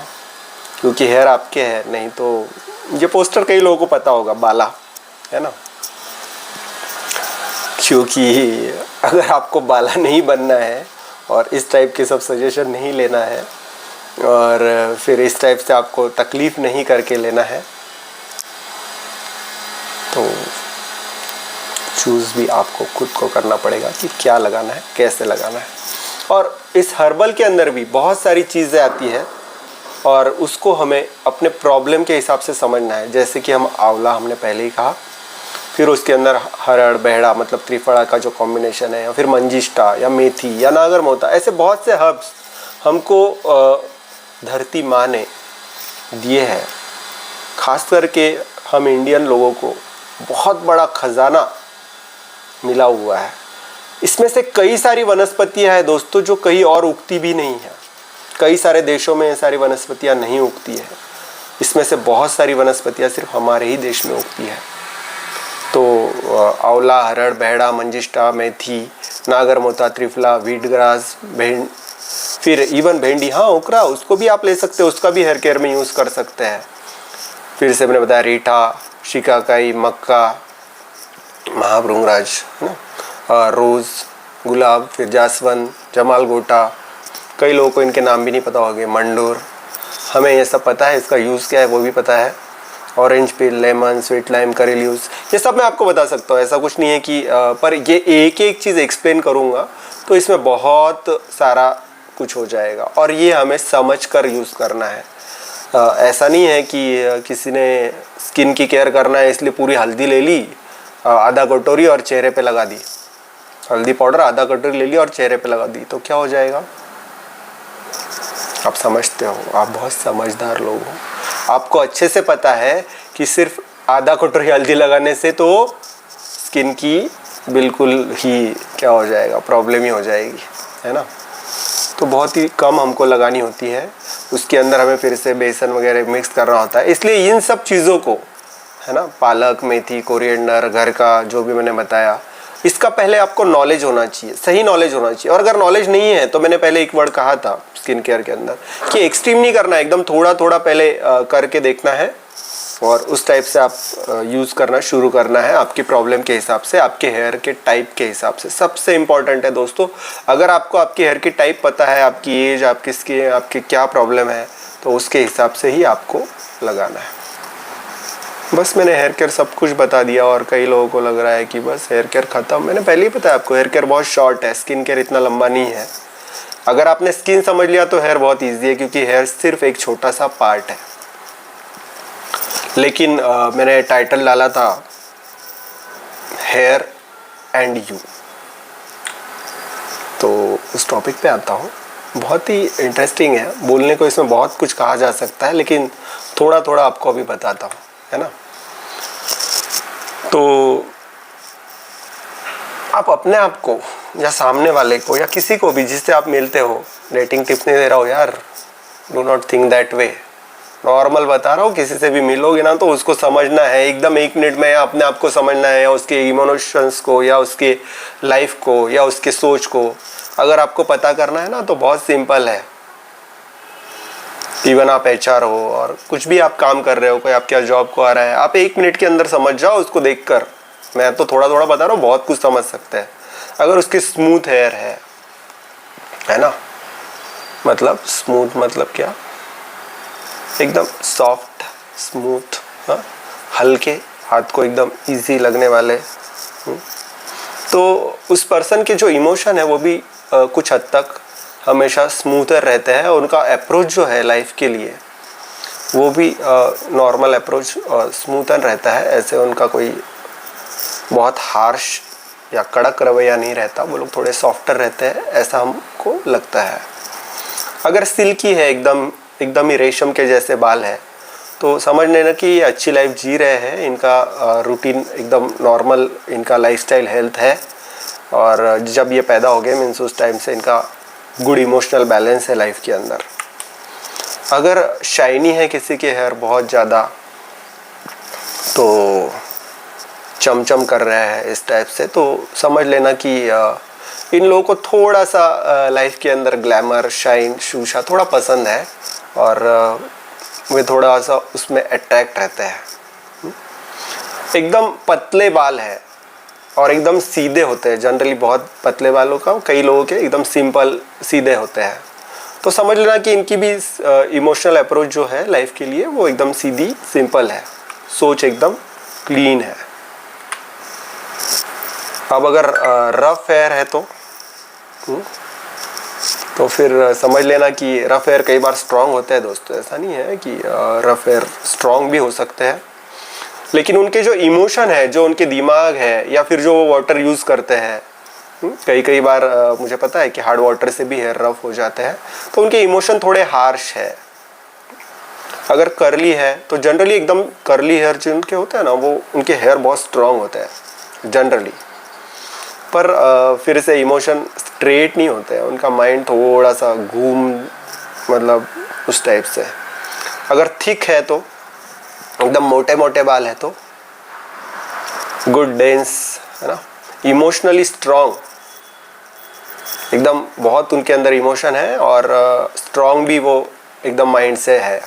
क्योंकि हेयर आपके है। नहीं तो ये पोस्टर कई लोगों को पता होगा, बाला है ना, क्योंकि अगर आपको बाला नहीं बनना है और इस टाइप के सब सजेशन नहीं लेना है, और फिर इस टाइप से आपको तकलीफ़ नहीं करके लेना है, तो चूज़ भी आपको खुद को करना पड़ेगा कि क्या लगाना है, कैसे लगाना है। और इस हर्बल के अंदर भी बहुत सारी चीज़ें आती है, और उसको हमें अपने प्रॉब्लम के हिसाब से समझना है। जैसे कि हम आंवला हमने पहले ही कहा, फिर उसके अंदर हरड़, बहड़ा मतलब त्रिफला का जो कॉम्बिनेशन है, या फिर मंजिष्ठा या मेथी या नागरमोथा, ऐसे बहुत से हर्ब्स हमको धरती माँ ने दिए हैं। खास करके हम इंडियन लोगों को बहुत बड़ा खजाना मिला हुआ है। इसमें से कई सारी वनस्पतियां हैं दोस्तों जो कहीं और उगती भी नहीं है। कई सारे देशों में ये सारी वनस्पतियां नहीं उगती है। इसमें से बहुत सारी वनस्पतियां सिर्फ हमारे ही देश में उगती है। तो आंवला, हरड़, बहड़ा, मंजिष्ठा, मेथी, नागरमोथा, त्रिफला, व्हीट ग्रास, फिर इवन भेंडी, हाँ ओकरा, उसको भी आप ले सकते हो, उसका भी हेयर केयर में यूज़ कर सकते हैं। फिर से मैंने बताया रीठा, शिकाकाई, मक्का, महाभृंगराज, है ना, रोज़, गुलाब, फिर जासवंत, जमाल गोटा, कई लोगों को इनके नाम भी नहीं पता होंगे, मंडोर। हमें ये सब पता है, इसका यूज़ क्या है वो भी पता है। Orange peel, lemon, sweet lime, curry leaves, ये सब मैं आपको बता सकता हूँ। ऐसा कुछ नहीं है कि पर ये एक एक चीज़ एक्सप्लेन करूँगा तो इसमें बहुत सारा कुछ हो जाएगा, और ये हमें समझ कर यूज़ करना है। ऐसा नहीं है कि किसी ने स्किन की केयर करना है इसलिए पूरी हल्दी ले ली आधा कटोरी और चेहरे पे लगा दी, हल्दी पाउडर आधा कटोरी ले ली और चेहरे पे लगा दी, तो क्या हो जाएगा? आप समझते हो, आप बहुत समझदार लोग हो। आपको अच्छे से पता है कि सिर्फ आधा कटोरी हल्दी लगाने से तो स्किन की बिल्कुल ही क्या हो जाएगा, प्रॉब्लम ही हो जाएगी, है ना। तो बहुत ही कम हमको लगानी होती है, उसके अंदर हमें फिर से बेसन वगैरह मिक्स करना होता है। इसलिए इन सब चीज़ों को, है ना, पालक, मेथी, कोरिएंडर, घर का जो भी मैंने बताया, इसका पहले आपको नॉलेज होना चाहिए, सही नॉलेज होना चाहिए। और अगर नॉलेज नहीं है तो मैंने पहले एक वर्ड कहा था स्किन केयर के अंदर कि एक्सट्रीम नहीं करना है, एकदम थोड़ा थोड़ा पहले करके देखना है और उस टाइप से आप यूज़ करना शुरू करना है, आपकी प्रॉब्लम के हिसाब से, आपके हेयर के टाइप के हिसाब से। सबसे इम्पॉर्टेंट है दोस्तों, अगर आपको आपकी हेयर की टाइप पता है, आपकी एज, आपकी स्किन, आपकी क्या प्रॉब्लम है, तो उसके हिसाब से ही आपको लगाना है। बस मैंने हेयर केयर सब कुछ बता दिया और कई लोगों को लग रहा है कि बस हेयर केयर ख़त्म। मैंने पहले ही बताया आपको, हेयर केयर बहुत शॉर्ट है, स्किन केयर इतना लंबा नहीं है। अगर आपने स्किन समझ लिया तो हेयर बहुत ईजी है, क्योंकि हेयर सिर्फ एक छोटा सा पार्ट है। लेकिन मैंने टाइटल डाला था हेयर एंड यू, तो उस टॉपिक पे आता हूँ। बहुत ही इंटरेस्टिंग है, बोलने को इसमें बहुत कुछ कहा जा सकता है, लेकिन थोड़ा थोड़ा आपको अभी बताता हूँ, है ना। तो आप अपने आप को या सामने वाले को या किसी को भी जिससे आप मिलते हो, रेटिंग टिप्स नहीं दे रहा हो यार, do not think that way, normal बता रहा हूँ। किसी से भी मिलोगे ना तो उसको समझना है एकदम 1 मिनट में, या अपने आप को समझना है, या उसके इमोशंस को, या उसके लाइफ को, या उसके सोच को अगर आपको पता करना है ना तो बहुत सिंपल है। इवन आप HR हो और कुछ भी आप काम कर रहे हो, कोई आपके जॉब को आ रहा है, आप 1 मिनट के अंदर समझ जाओ उसको देखकर। मैं तो थोड़ा थोड़ा बता रहा हूँ, बहुत कुछ समझ सकते हैं। अगर उसकी स्मूथ हेयर है ना, मतलब स्मूथ मतलब क्या, एकदम सॉफ्ट स्मूथ, हल्के, हाथ को एकदम इजी लगने वाले, तो उस पर्सन के जो इमोशन है वो भी कुछ हद तक हमेशा स्मूथर रहते हैं। उनका अप्रोच जो है लाइफ के लिए वो भी नॉर्मल अप्रोच स्मूथर रहता है। ऐसे उनका कोई बहुत हार्श या कड़क रवैया नहीं रहता, वो लोग थोड़े सॉफ्टर रहते हैं, ऐसा हमको लगता है। अगर सिल्की है, एकदम ही रेशम के जैसे बाल है, तो समझ लेना कि ये अच्छी लाइफ जी रहे हैं, इनका रूटीन एकदम नॉर्मल, इनका लाइफस्टाइल हेल्थ है, और जब ये पैदा हो गए मीन्स उस टाइम से इनका गुड इमोशनल बैलेंस है लाइफ के अंदर। अगर शाइनी है किसी के हेयर बहुत ज़्यादा, तो चमचम कर रहा है इस टाइप से, तो समझ लेना कि इन लोगों को थोड़ा सा लाइफ के अंदर ग्लैमर, शाइन, शूशा थोड़ा पसंद है, और वे थोड़ा सा उसमें अट्रैक्ट रहते हैं। एकदम पतले बाल है और एकदम सीधे होते हैं, जनरली बहुत पतले बालों का, कई लोगों के एकदम सिंपल सीधे होते हैं, तो समझ लेना कि इनकी भी इमोशनल अप्रोच जो है लाइफ के लिए वो एकदम सीधी सिंपल है, सोच एकदम क्लीन है। अब अगर रफ हेयर है तो फिर समझ लेना कि रफ हेयर कई बार स्ट्रांग होते हैं दोस्तों। ऐसा नहीं है कि रफ हेयर स्ट्रांग भी हो सकते हैं, लेकिन उनके जो इमोशन है, जो उनके दिमाग है, या फिर जो वो वाटर यूज़ करते हैं, कई बार मुझे पता है कि हार्ड वाटर से भी हेयर रफ हो जाते हैं, तो उनके इमोशन थोड़े हार्श है। अगर कर्ली है तो जनरली एकदम कर्ली हेयर जो उनके होते हैं ना, वो उनके हेयर बहुत स्ट्रांग होते हैं जनरली, पर फिर से इमोशन स्ट्रेट नहीं होते हैं, उनका माइंड थोड़ा सा मतलब उस टाइप से। अगर थिक है तो एकदम मोटे मोटे बाल है तो गुड डेंस, है ना, इमोशनली स्ट्रांग, एकदम बहुत उनके अंदर इमोशन है, और स्ट्रांग भी वो एकदम माइंड से है।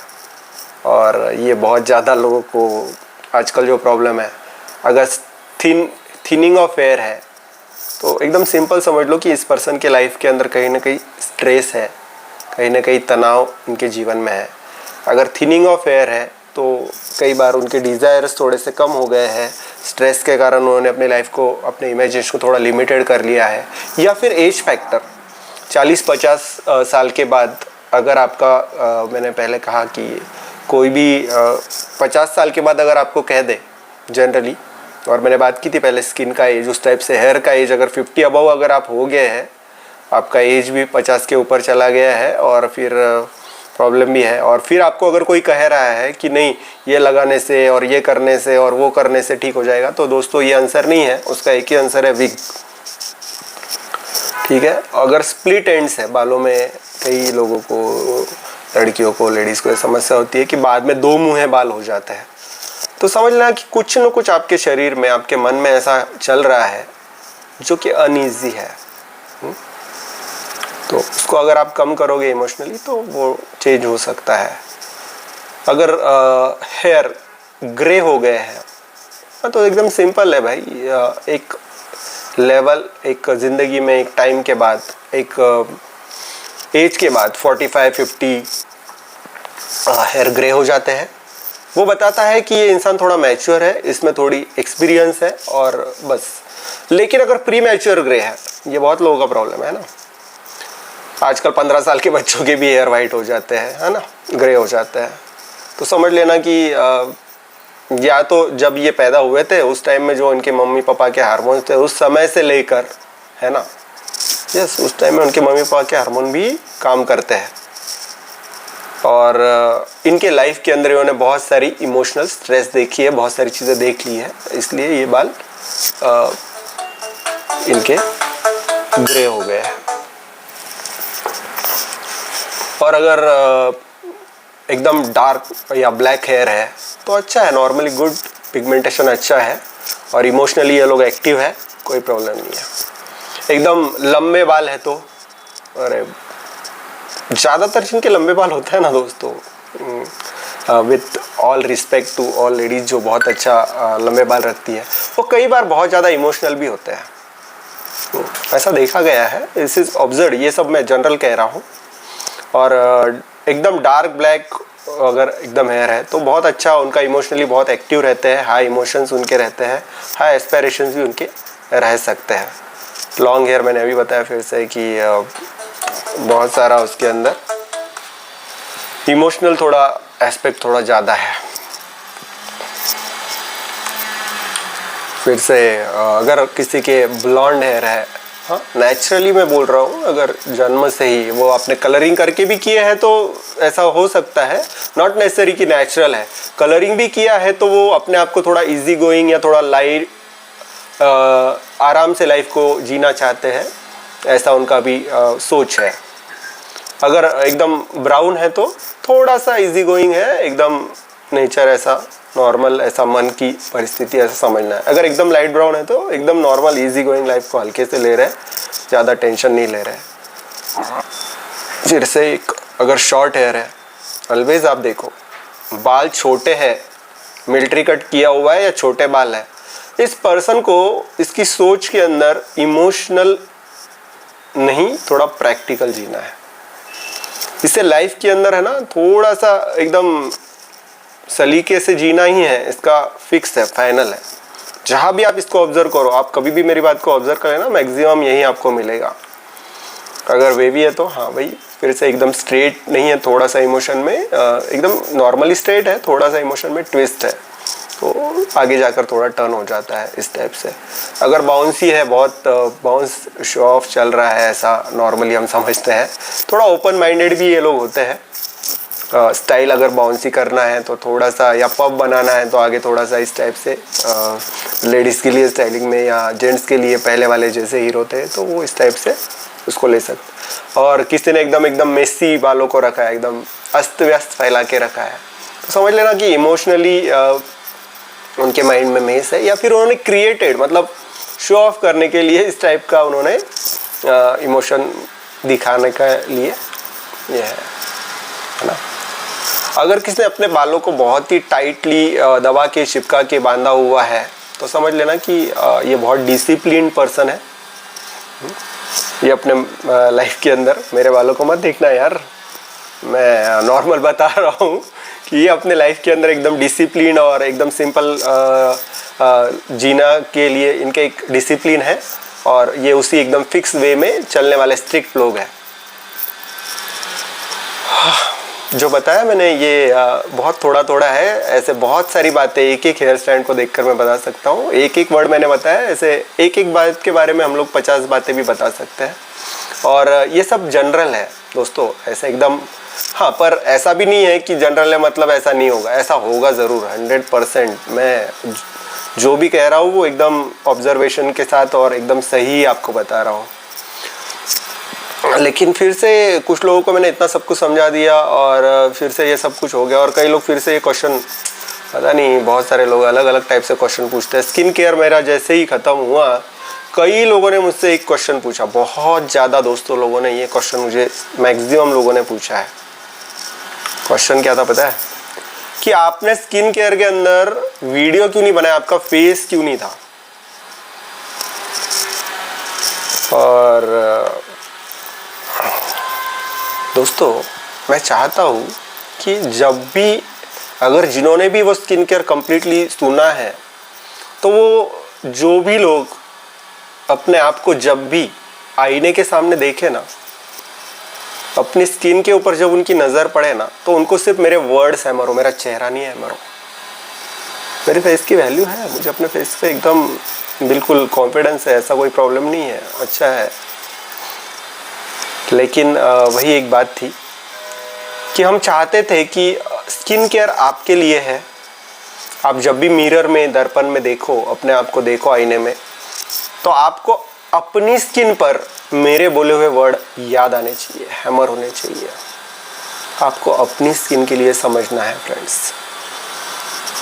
और ये बहुत ज़्यादा लोगों को आजकल जो प्रॉब्लम है, अगर थिनिंग ऑफ हेयर है तो एकदम सिंपल समझ लो कि इस पर्सन के लाइफ के अंदर कहीं ना कहीं स्ट्रेस है, कहीं ना कहीं तनाव उनके जीवन में है। अगर थिनिंग ऑफ हेयर है तो कई बार उनके डिज़ायर्स थोड़े से कम हो गए हैं, स्ट्रेस के कारण उन्होंने अपनी लाइफ को, अपने इमेजिनेशन को थोड़ा लिमिटेड कर लिया है, या फिर एज फैक्टर। 40-50 साल के बाद अगर आपका मैंने पहले कहा कि कोई भी 50 साल के बाद अगर आपको कह दे जनरली और मैंने बात की थी पहले स्किन का एज, उस टाइप से हेयर का एज अगर 50 अबव अगर आप हो गए हैं, आपका एज भी 50 के ऊपर चला गया है और फिर प्रॉब्लम भी है, और फिर आपको अगर कोई कह रहा है कि नहीं ये लगाने से और ये करने से और वो करने से ठीक हो जाएगा, तो दोस्तों ये आंसर नहीं है, उसका एक ही आंसर है विग। ठीक है, अगर स्प्लिट एंड्स है बालों में, कई लोगों को, लड़कियों को, लेडीज़ को समस्या होती है कि बाद में 2 मुँहे बाल हो जाते हैं, तो समझ लेना कि कुछ न कुछ आपके शरीर में, आपके मन में ऐसा चल रहा है जो कि अनईजी है। तो उसको अगर आप कम करोगे इमोशनली तो वो चेंज हो सकता है। अगर हेयर ग्रे हो गए हैं तो एकदम सिंपल है भाई, एक लेवल, एक ज़िंदगी में एक टाइम के बाद, एक एज के बाद 45-50 हेयर ग्रे हो जाते हैं। वो बताता है कि ये इंसान थोड़ा मैच्योर है, इसमें थोड़ी एक्सपीरियंस है और बस। लेकिन अगर प्री मैच्योर ग्रे है, ये बहुत लोगों का प्रॉब्लम है ना, आजकल 15 साल के बच्चों के भी हेयर वाइट हो जाते हैं, है ना, ग्रे हो जाते हैं। तो समझ लेना कि या तो जब ये पैदा हुए थे उस टाइम में जो उनके मम्मी पापा के हार्मोन्स थे उस समय से लेकर, है ना, यस, उस टाइम में उनके मम्मी पापा के हार्मोन भी काम करते हैं, और इनके लाइफ के अंदर इन्होंने बहुत सारी इमोशनल स्ट्रेस देखी है, बहुत सारी चीज़ें देख ली है, इसलिए ये बाल इनके ग्रे हो गए हैं। और अगर एकदम डार्क या ब्लैक हेयर है तो अच्छा है, नॉर्मली गुड, पिगमेंटेशन अच्छा है और इमोशनली ये लोग एक्टिव है, कोई प्रॉब्लम नहीं है। एकदम लंबे बाल है तो, अरे ज़्यादातर जिनके लंबे बाल होते हैं ना दोस्तों, with all respect to all ladies जो बहुत अच्छा लंबे बाल रखती है, वो कई बार बहुत ज़्यादा इमोशनल भी होते हैं, ऐसा देखा गया है, दिस इज़ ऑब्जर्व, ये सब मैं जनरल कह रहा हूँ। और एकदम डार्क ब्लैक अगर एकदम हेयर है तो बहुत अच्छा, उनका इमोशनली बहुत एक्टिव रहते हैं, हाई इमोशंस उनके रहते हैं, हाई एस्पिरेशंस भी उनके रह सकते हैं। लॉन्ग हेयर मैंने अभी बताया फिर से कि बहुत सारा उसके अंदर इमोशनल थोड़ा एस्पेक्ट थोड़ा ज़्यादा है। फिर से अगर किसी के ब्लॉन्ड हेयर है, हाँ नेचुरली मैं बोल रहा हूँ, अगर जन्म से ही वो आपने कलरिंग करके भी किए हैं तो ऐसा हो सकता है, नॉट नेसेसरी कि नेचुरल है, कलरिंग भी किया है तो वो अपने आप को थोड़ा इजी गोइंग या थोड़ा लाइट, आराम से लाइफ को जीना चाहते हैं, ऐसा उनका भी सोच है। अगर एकदम ब्राउन है तो थोड़ा सा इजी गोइंग है, एकदम नेचर ऐसा नॉर्मल, ऐसा मन की परिस्थिति ऐसा समझना है। अगर एकदम लाइट ब्राउन है तो एकदम नॉर्मल इजी गोइंग, लाइफ को हल्के से ले रहे हैं, ज़्यादा टेंशन नहीं ले रहे। फिर से एक अगर शॉर्ट हेयर है, ऑलवेज आप देखो बाल छोटे हैं, मिलिट्री कट किया हुआ है या छोटे बाल है, इस पर्सन को इसकी सोच के अंदर इमोशनल नहीं, थोड़ा प्रैक्टिकल जीना है। इससे लाइफ के अंदर है ना थोड़ा सा एकदम सलीके से जीना ही है, इसका फिक्स है, फाइनल है। जहाँ भी आप इसको ऑब्जर्व करो, आप कभी भी मेरी बात को ऑब्जर्व करें ना, मैक्सिमम यही आपको मिलेगा। अगर वेवी है तो हाँ भाई, फिर से एकदम स्ट्रेट नहीं है, थोड़ा सा इमोशन में एकदम नॉर्मली स्ट्रेट है, थोड़ा सा इमोशन में ट्विस्ट है, तो आगे जाकर थोड़ा टर्न हो जाता है इस टाइप से। अगर बाउंसी है, बहुत बाउंस शो ऑफ चल रहा है, ऐसा नॉर्मली हम समझते हैं, थोड़ा ओपन माइंडेड भी ये लोग होते हैं। स्टाइल अगर बाउंसी करना है तो थोड़ा सा, या पब बनाना है तो आगे थोड़ा सा इस टाइप से, लेडीज़ के लिए स्टाइलिंग में या जेंट्स के लिए पहले वाले जैसे हीरो थे तो वो इस टाइप से उसको ले सकते। और किसी ने एकदम मेसी बालों को रखा है, एकदम अस्त व्यस्त फैला के रखा है, तो समझ लेना कि इमोशनली उनके माइंड में मेस है, या फिर उन्होंने क्रिएटेड, मतलब शो ऑफ करने के लिए इस टाइप का उन्होंने इमोशन दिखाने के लिए ये है ना। अगर किसी ने अपने बालों को बहुत ही टाइटली दबा के चिपका के बांधा हुआ है तो समझ लेना कि ये बहुत डिसिप्लिन्ड पर्सन है। ये अपने लाइफ के अंदर, मेरे बालों को मत देखना यार, मैं नॉर्मल बता रहा हूँ कि ये अपने लाइफ के अंदर एकदम डिसिप्लिन और एकदम सिंपल जीना के लिए इनका एक डिसिप्लिन है, और ये उसी एकदम फिक्स वे में चलने वाले स्ट्रिक्ट लोग हैं। जो बताया मैंने ये बहुत थोड़ा थोड़ा है, ऐसे बहुत सारी बातें एक एक हेयर स्टैंड को देखकर मैं बता सकता हूँ। एक एक वर्ड मैंने बताया, ऐसे एक एक बात के बारे में हम लोग 50 बातें भी बता सकते हैं। और ये सब जनरल है दोस्तों, ऐसा एकदम, हाँ, पर ऐसा भी नहीं है कि जनरल है मतलब ऐसा नहीं होगा, ऐसा होगा ज़रूर 100%। मैं जो भी कह रहा हूँ वो एकदम ऑब्जर्वेशन के साथ और एकदम सही आपको बता रहा हूँ। लेकिन फिर से कुछ लोगों को मैंने इतना सब कुछ समझा दिया और फिर से ये सब कुछ हो गया। और कई लोग फिर से ये क्वेश्चन, पता नहीं, बहुत सारे लोग अलग अलग टाइप से क्वेश्चन पूछते हैं। स्किन केयर मेरा जैसे ही ख़त्म हुआ, कई लोगों ने मुझसे एक क्वेश्चन पूछा, बहुत ज़्यादा दोस्तों लोगों ने ये क्वेश्चन मुझे, मैक्सिमम लोगों ने पूछा है। क्वेश्चन क्या था पता है? कि आपने स्किन केयर के अंदर वीडियो क्यों नहीं बनाया, आपका फेस क्यों नहीं था। और दोस्तों मैं चाहता हूँ कि जब भी, अगर जिन्होंने भी वो स्किन केयर कम्प्लीटली सुना है, तो वो जो भी लोग अपने आप को जब भी आईने के सामने देखे ना, अपनी स्किन के ऊपर जब उनकी नज़र पड़े ना, तो उनको सिर्फ मेरे वर्ड्स हैमर हो, मेरा चेहरा नहीं हैमर हो। मेरे फेस की वैल्यू है, मुझे अपने फेस पे एकदम बिल्कुल कॉन्फिडेंस है, ऐसा कोई प्रॉब्लम नहीं है, अच्छा है। लेकिन वही एक बात थी कि हम चाहते थे कि स्किन केयर आपके लिए है। आप जब भी मिरर में, दर्पण में देखो, अपने आप को देखो आईने में, तो आपको अपनी स्किन पर मेरे बोले हुए वर्ड याद आने चाहिए, हैमर होने चाहिए। आपको अपनी स्किन के लिए समझना है फ्रेंड्स,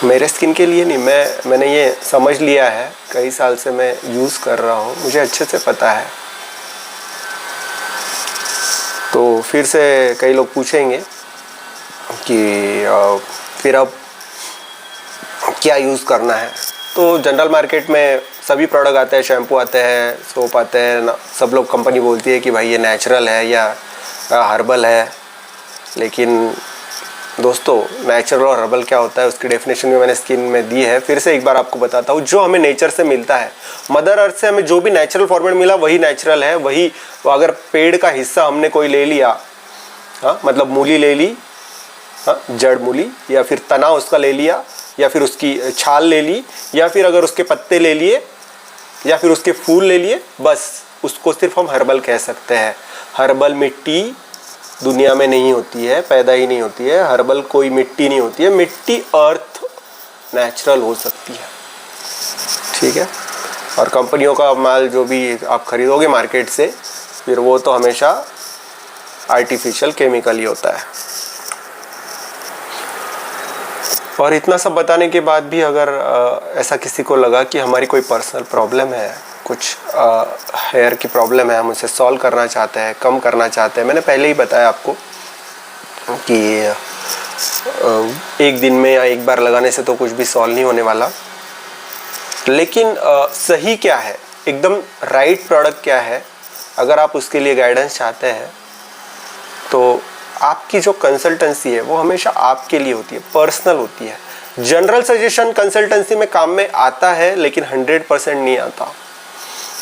मेरे स्किन के लिए नहीं। मैंने ये समझ लिया है, कई साल से मैं यूज़ कर रहा हूँ, मुझे अच्छे से पता है। तो फिर से कई लोग पूछेंगे कि फिर अब क्या यूज़ करना है। तो जनरल मार्केट में सभी प्रोडक्ट आते हैं, शैम्पू आते हैं, सोप आते हैं, सब लोग कंपनी बोलती है कि भाई ये नेचुरल है या हर्बल है। लेकिन दोस्तों नेचुरल और हर्बल क्या होता है, उसकी डेफिनेशन भी मैंने स्किन में दी है। फिर से एक बार आपको बताता हूँ, जो हमें नेचर से मिलता है, मदर अर्थ से हमें जो भी नेचुरल फॉर्मेट मिला वही नेचुरल है। वही, अगर पेड़ का हिस्सा हमने कोई ले लिया, हाँ, मतलब मूली ले ली, हाँ, जड़ मूली, या फिर तना उसका ले लिया, या फिर उसकी छाल ले ली, या फिर अगर उसके पत्ते ले लिए, या फिर उसके फूल ले लिए, बस उसको सिर्फ हम हर्बल कह सकते हैं। हर्बल मिट्टी दुनिया में नहीं होती है, पैदा ही नहीं होती है। हर्बल कोई मिट्टी नहीं होती है, मिट्टी अर्थ नेचुरल हो सकती है, ठीक है। और कंपनियों का माल जो भी आप खरीदोगे मार्केट से, फिर वो तो हमेशा आर्टिफिशियल केमिकल ही होता है। और इतना सब बताने के बाद भी अगर ऐसा किसी को लगा कि हमारी कोई पर्सनल प्रॉब्लम है, कुछ हेयर की प्रॉब्लम है, हम उसे सॉल्व करना चाहते हैं, कम करना चाहते हैं, मैंने पहले ही बताया आपको कि एक दिन में या एक बार लगाने से तो कुछ भी सॉल्व नहीं होने वाला। लेकिन सही क्या है, एकदम राइट प्रोडक्ट क्या है, अगर आप उसके लिए गाइडेंस चाहते हैं तो आपकी जो कंसल्टेंसी है वो हमेशा आपके लिए होती है, पर्सनल होती है। जनरल सजेशन कंसल्टेंसी में काम में आता है, लेकिन 100% नहीं आता।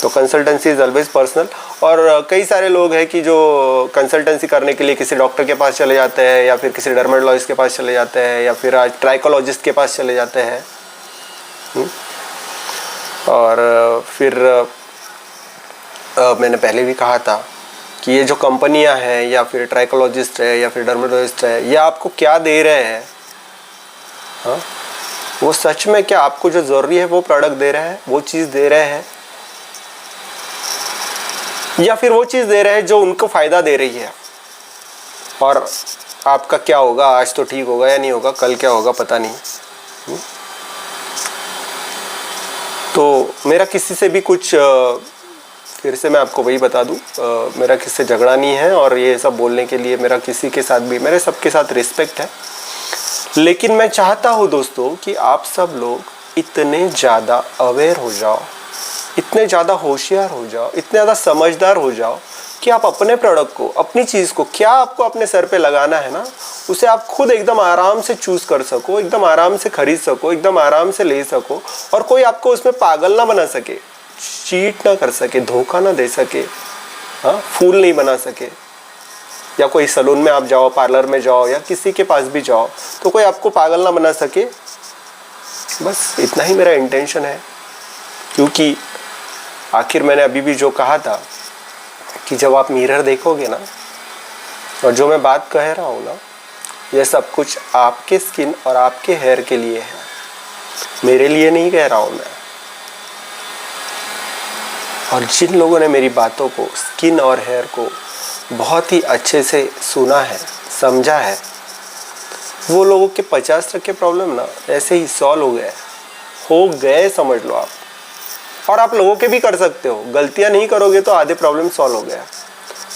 तो कंसल्टेंसी इज़ ऑलवेज पर्सनल। और कई सारे लोग हैं कि जो कंसल्टेंसी करने के लिए किसी डॉक्टर के पास चले जाते हैं, या फिर किसी डर्मेटोलॉजिस्ट के पास चले जाते हैं, या फिर आज ट्राइकोलॉजिस्ट के पास चले जाते हैं। और फिर मैंने पहले भी कहा था कि ये जो कंपनियां हैं, या फिर ट्राइकोलॉजिस्ट है, या फिर डर्मेटोलॉजिस्ट है, ये आपको क्या दे रहे हैं, हाँ, वो सच में क्या आपको जो ज़रूरी है वो प्रोडक्ट दे रहे हैं, वो चीज़ दे रहे हैं, या फिर वो चीज़ दे रहे हैं जो उनको फ़ायदा दे रही है। और आपका क्या होगा, आज तो ठीक होगा या नहीं होगा, कल क्या होगा पता नहीं। तो मेरा किसी से भी कुछ, फिर से मैं आपको वही बता दूं, मेरा किसी से झगड़ा नहीं है, और ये सब बोलने के लिए मेरा किसी के साथ भी, मेरे सबके साथ रिस्पेक्ट है। लेकिन मैं चाहता हूँ दोस्तों कि आप सब लोग इतने ज़्यादा अवेयर हो जाओ, इतने ज़्यादा होशियार हो जाओ, इतने ज़्यादा समझदार हो जाओ कि आप अपने प्रोडक्ट को, अपनी चीज़ को, क्या आपको अपने सर पे लगाना है ना, उसे आप खुद एकदम आराम से चूज़ कर सको, एकदम आराम से खरीद सको, एकदम आराम से ले सको, और कोई आपको उसमें पागल ना बना सके, चीट ना कर सके, धोखा ना दे सके, हाँ, फूल नहीं बना सके। या कोई सलून में आप जाओ, पार्लर में जाओ या किसी के पास भी जाओ, तो कोई आपको पागल ना बना सके, बस इतना ही मेरा इंटेंशन है। क्योंकि आखिर मैंने अभी भी जो कहा था कि जब आप मिरर देखोगे ना, और जो मैं बात कह रहा हूँ ना, यह सब कुछ आपके स्किन और आपके हेयर के लिए है, मेरे लिए नहीं कह रहा हूँ मैं। और जिन लोगों ने मेरी बातों को, स्किन और हेयर को बहुत ही अच्छे से सुना है, समझा है, वो लोगों के 50% प्रॉब्लम ना ऐसे ही सॉल्व हो गए समझ लो आप। और आप लोगों के भी कर सकते हो, गलतियां नहीं करोगे तो आधे प्रॉब्लम सॉल्व हो गया।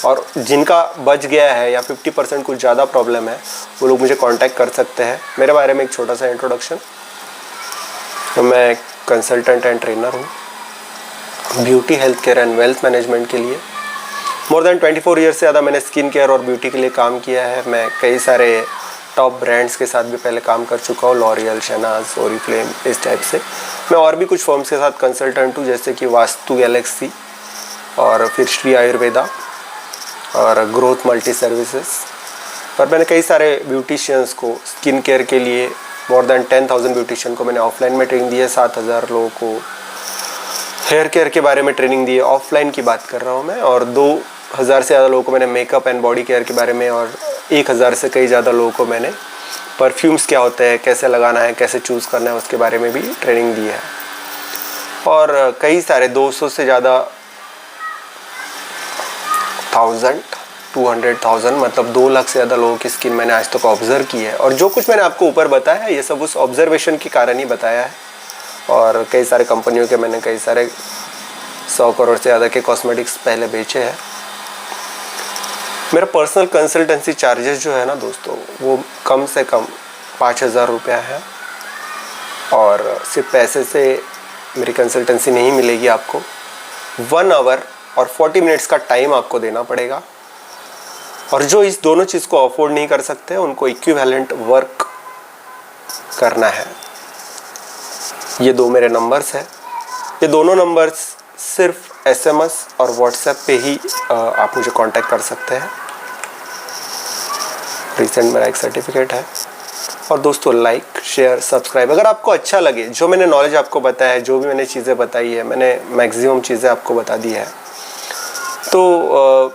और जिनका बच गया है या 50% कुछ ज़्यादा प्रॉब्लम है, वो लोग मुझे कांटेक्ट कर सकते हैं। मेरे बारे में एक छोटा सा इंट्रोडक्शन, तो मैं कंसल्टेंट एंड ट्रेनर हूँ beauty, health care and wealth management के लिए। मोर देन 24 ईयर से ज़्यादा मैंने स्किन केयर और ब्यूटी के लिए काम किया है। मैं कई सारे टॉप ब्रांड्स के साथ भी पहले काम कर चुका हूँ, लॉरियल, शहनाज, ओरिफ्लेम, इस टाइप से। मैं और भी कुछ फर्म्स के साथ कंसल्टेंट हूँ, जैसे कि वास्तु गैलेक्सी और फिर श्री आयुर्वेदा और ग्रोथ मल्टी सर्विसेज। और मैंने कई सारे ब्यूटिशियंस को स्किन केयर के लिए, मोर देन 10,000 ब्यूटिशियन को मैंने ऑफलाइन में ट्रेनिंग दी है। 7,000 लोगों को हेयर केयर के बारे में ट्रेनिंग दी है, ऑफलाइन की बात कर रहा हूँ मैं। और 2,000 से ज़्यादा लोगों को मैंने मेकअप एंड बॉडी केयर के बारे में, और 1,000 से कई ज़्यादा लोगों को मैंने परफ्यूम्स क्या होते हैं, कैसे लगाना है, कैसे चूज़ करना है, उसके बारे में भी ट्रेनिंग दी है। और कई सारे 200 से ज़्यादा 200,000 मतलब 2 लाख से ज़्यादा लोगों की स्किन मैंने आज तक ऑब्जर्व की है। और जो कुछ मैंने आपको ऊपर बताया है, ये सब उस ऑब्जर्वेशन के कारण ही बताया है। और कई सारे कंपनियों के मैंने कई सारे 100 करोड़ से ज़्यादा के कॉस्मेटिक्स पहले बेचे हैं। मेरा पर्सनल कंसल्टेंसी चार्जेस जो है ना दोस्तों, वो कम से कम 5,000 रुपया है। और सिर्फ पैसे से मेरी कंसल्टेंसी नहीं मिलेगी आपको, 1 आवर और 40 मिनट्स का टाइम आपको देना पड़ेगा। और जो इस दोनों चीज़ को अफोर्ड नहीं कर सकते, उनको इक्विवेलेंट वर्क करना है। ये 2 मेरे नंबर्स हैं। ये दोनों नंबर्स सिर्फ SMS और WhatsApp पे ही आप मुझे कांटेक्ट कर सकते हैं। रिसेंट मेरा एक सर्टिफिकेट है। और दोस्तों, लाइक, शेयर, सब्सक्राइब। अगर आपको अच्छा लगे जो मैंने नॉलेज आपको बताया है, जो भी मैंने चीज़ें बताई है, मैंने मैक्सिमम चीज़ें आपको बता दी है, तो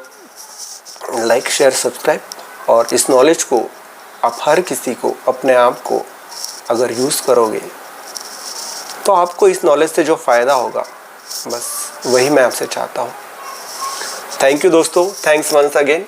लाइक, शेयर, सब्सक्राइब। और इस नॉलेज को आप हर किसी को, अपने आप को अगर यूज़ करोगे, तो आपको इस नॉलेज से जो फ़ायदा होगा, बस वही मैं आपसे चाहता हूँ। थैंक यू दोस्तों, थैंक्स वंस अगेन।